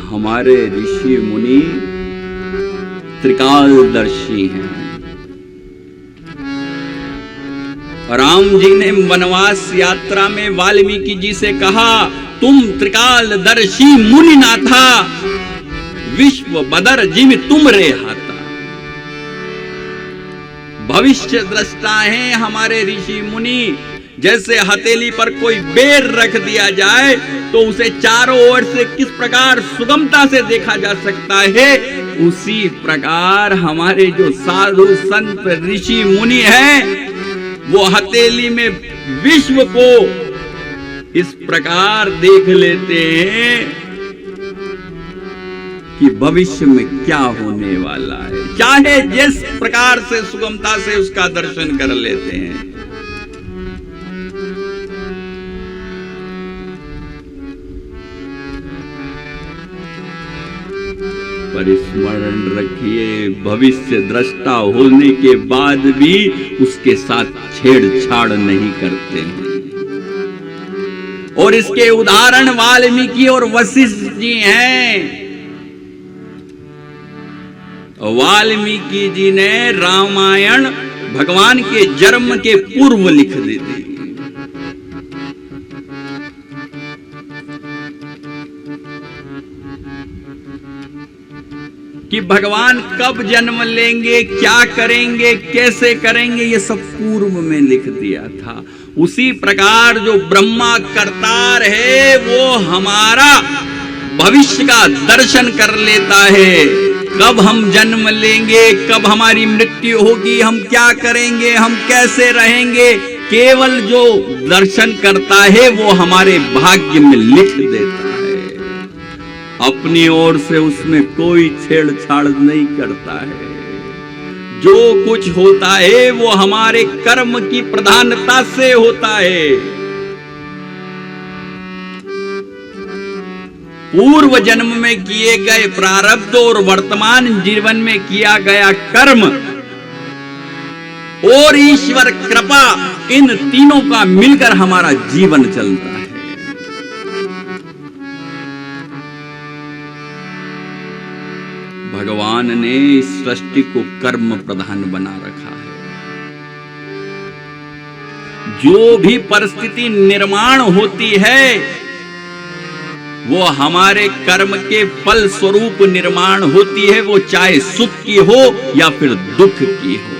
हमारे ऋषि मुनि त्रिकालदर्शी हैं। राम जी ने वनवास यात्रा में वाल्मीकि जी से कहा, तुम त्रिकालदर्शी मुनि नाथा, विश्व बदर जिम तुम रे हाथा। भविष्य दृष्टा हैं हमारे ऋषि मुनि। जैसे हथेली पर कोई बेर रख दिया जाए तो उसे चारों ओर से किस प्रकार सुगमता से देखा जा सकता है, उसी प्रकार हमारे जो साधु संत ऋषि मुनि हैं वो हथेली में विश्व को इस प्रकार देख लेते हैं कि भविष्य में क्या होने वाला है, चाहे जिस प्रकार से सुगमता से उसका दर्शन कर लेते हैं। पर स्मरण रखिए, भविष्य दृष्टा होने के बाद भी उसके साथ छेड़छाड़ नहीं करते हैं। और इसके उदाहरण वाल्मीकि और वशिष्ठ जी हैं। वाल्मीकि जी ने रामायण भगवान के जन्म के पूर्व लिख दी थी। कि भगवान कब जन्म लेंगे, क्या करेंगे, कैसे करेंगे, ये सब पूर्व में लिख दिया था। उसी प्रकार जो ब्रह्मा करतार है वो हमारा भविष्य का दर्शन कर लेता है। कब हम जन्म लेंगे, कब हमारी मृत्यु होगी, हम क्या करेंगे, हम कैसे रहेंगे, केवल जो दर्शन करता है वो हमारे भाग्य में लिख देता है। अपनी ओर से उसमें कोई छेड़छाड़ नहीं करता है। जो कुछ होता है वो हमारे कर्म की प्रधानता से होता है। पूर्व जन्म में किए गए प्रारब्ध और वर्तमान जीवन में किया गया कर्म और ईश्वर कृपा, इन तीनों का मिलकर हमारा जीवन चलता है। भगवान ने इस सृष्टि को कर्म प्रधान बना रखा है। जो भी परिस्थिति निर्माण होती है वो हमारे कर्म के फल स्वरूप निर्माण होती है, वो चाहे सुख की हो या फिर दुख की हो।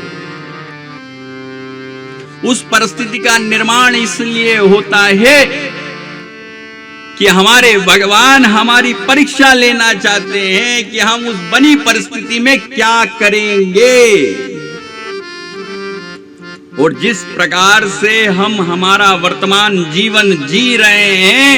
उस परिस्थिति का निर्माण इसलिए होता है कि हमारे भगवान हमारी परीक्षा लेना चाहते हैं कि हम उस बनी परिस्थिति में क्या करेंगे। और जिस प्रकार से हम हमारा वर्तमान जीवन जी रहे हैं,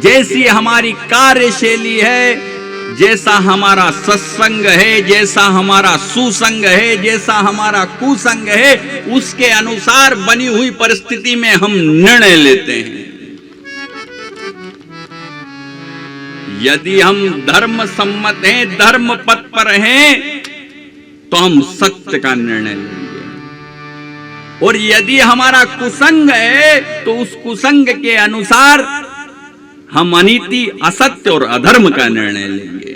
जैसी हमारी कार्यशैली है, जैसा हमारा सत्संग है, जैसा हमारा सुसंग है, जैसा हमारा कुसंग है, उसके अनुसार बनी हुई परिस्थिति में हम निर्णय लेते हैं। यदि हम धर्म सम्मत हैं, धर्म पथ पर हैं, तो हम सत्य का निर्णय लेंगे। और यदि हमारा कुसंग है तो उस कुसंग के अनुसार हम अनीति, असत्य और अधर्म का निर्णय लेंगे।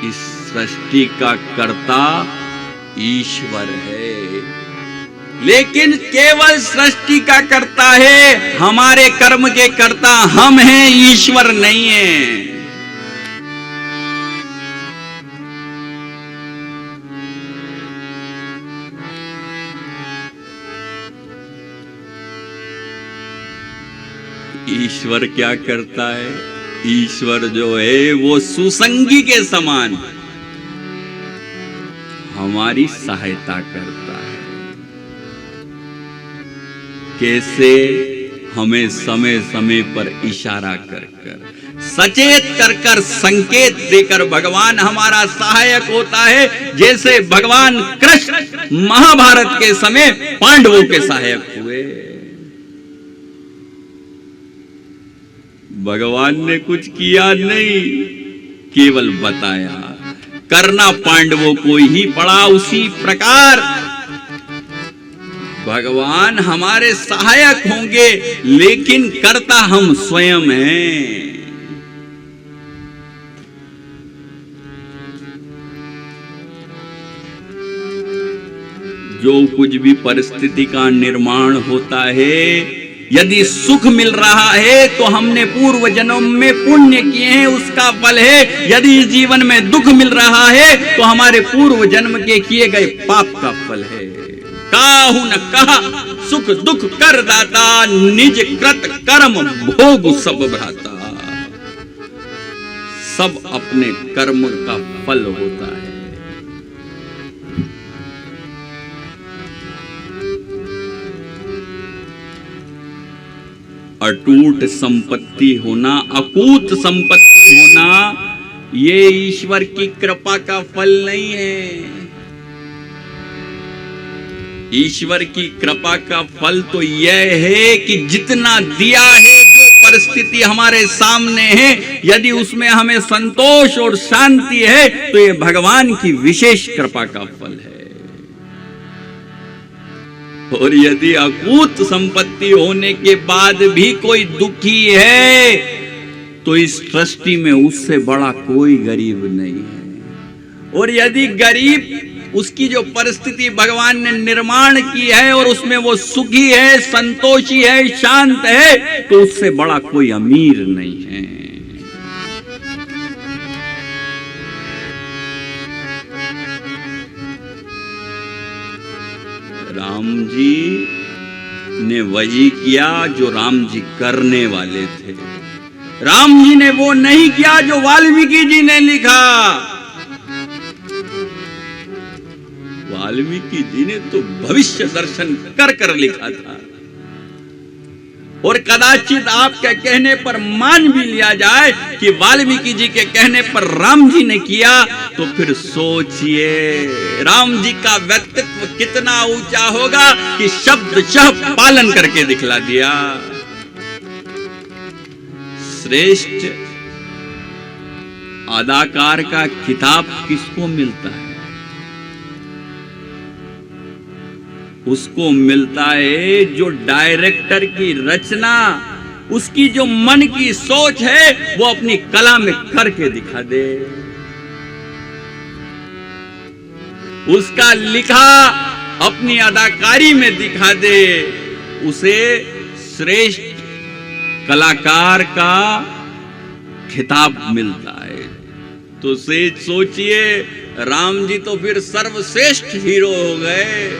इस सृष्टि का कर्ता ईश्वर है, लेकिन केवल सृष्टि का कर्ता है, हमारे कर्म के कर्ता हम हैं, ईश्वर नहीं है। ईश्वर क्या करता है? ईश्वर जो है वो सुसंगी के समान हमारी सहायता करता है। कैसे? हमें समय समय पर इशारा कर कर, सचेत कर कर, संकेत देकर भगवान हमारा सहायक होता है। जैसे भगवान कृष्ण महाभारत के समय पांडवों के सहायक हुए। भगवान ने कुछ किया नहीं, केवल बताया, करना पांडवों को ही पड़ा। उसी प्रकार भगवान हमारे सहायक होंगे, लेकिन करता हम स्वयं हैं। जो कुछ भी परिस्थिति का निर्माण होता है, यदि सुख मिल रहा है तो हमने पूर्व जन्म में पुण्य किए हैं, उसका फल है। यदि इस जीवन में दुख मिल रहा है तो हमारे पूर्व जन्म के किए गए पाप का फल है। काहू न कहा सुख दुख कर दाता, निज कृत कर्म भोग सब भ्राता। सब अपने कर्म का फल होता है। अटूट संपत्ति होना, अकूत संपत्ति होना, ये ईश्वर की कृपा का फल नहीं है। ईश्वर की कृपा का फल तो यह है कि जितना दिया है, जो परिस्थिति हमारे सामने है, यदि उसमें हमें संतोष और शांति है तो ये भगवान की विशेष कृपा का फल है। और यदि अकूत संपत्ति होने के बाद भी कोई दुखी है तो इस सृष्टि में उससे बड़ा कोई गरीब नहीं है। और यदि गरीब, उसकी जो परिस्थिति भगवान ने निर्माण की है और उसमें वो सुखी है, संतोषी है, शांत है, तो उससे बड़ा कोई अमीर नहीं है। राम जी ने वही किया जो राम जी करने वाले थे। राम जी ने वो नहीं किया जो वाल्मीकि जी ने लिखा। वाल्मीकि जी ने तो भविष्य दर्शन कर कर लिखा था। और कदाचित आपके कहने पर मान भी लिया जाए कि वाल्मीकि जी के कहने पर राम जी ने किया, तो फिर सोचिए राम जी का व्यक्तित्व कितना ऊंचा होगा कि शब्दशः पालन करके दिखला दिया। श्रेष्ठ अदाकार का खिताब किसको मिलता है? उसको मिलता है जो डायरेक्टर की रचना, उसकी जो मन की सोच है वो अपनी कला में करके दिखा दे। उसका लिखा अपनी अदाकारी में दिखा दे, उसे श्रेष्ठ कलाकार का खिताब मिलता है। तो से सोचिए राम जी तो फिर सर्वश्रेष्ठ हीरो हो गए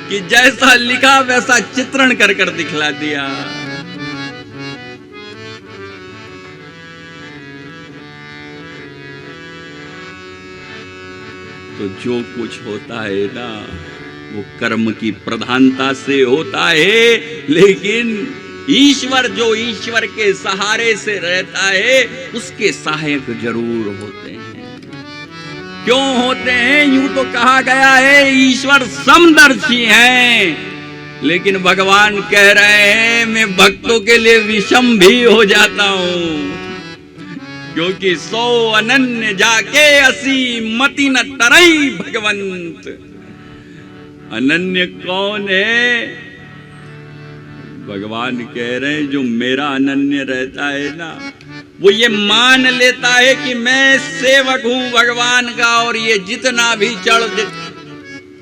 कि जैसा लिखा वैसा चित्रण कर कर दिखला दिया। तो जो कुछ होता है ना, वो कर्म की प्रधानता से होता है, लेकिन ईश्वर जो ईश्वर के सहारे से रहता है, उसके सहायक जरूर होते हैं। क्यों होते हैं? यूं तो कहा गया है ईश्वर समदर्शी है, लेकिन भगवान कह रहे हैं मैं भक्तों के लिए विषम भी हो जाता हूं, क्योंकि सो अनन्य जाके असी मति न तरई भगवंत। अनन्य कौन है? भगवान कह रहे हैं जो मेरा अनन्य रहता है ना, वो ये मान लेता है कि मैं सेवक हूं भगवान का, और ये जितना भी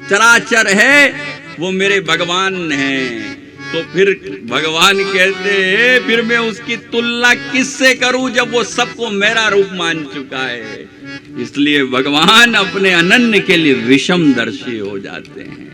चराचर है वो मेरे भगवान हैं। तो फिर भगवान कहते हैं फिर मैं उसकी तुलना किससे करूं जब वो सबको मेरा रूप मान चुका है। इसलिए भगवान अपने अनन्य के लिए विषमदर्शी हो जाते हैं।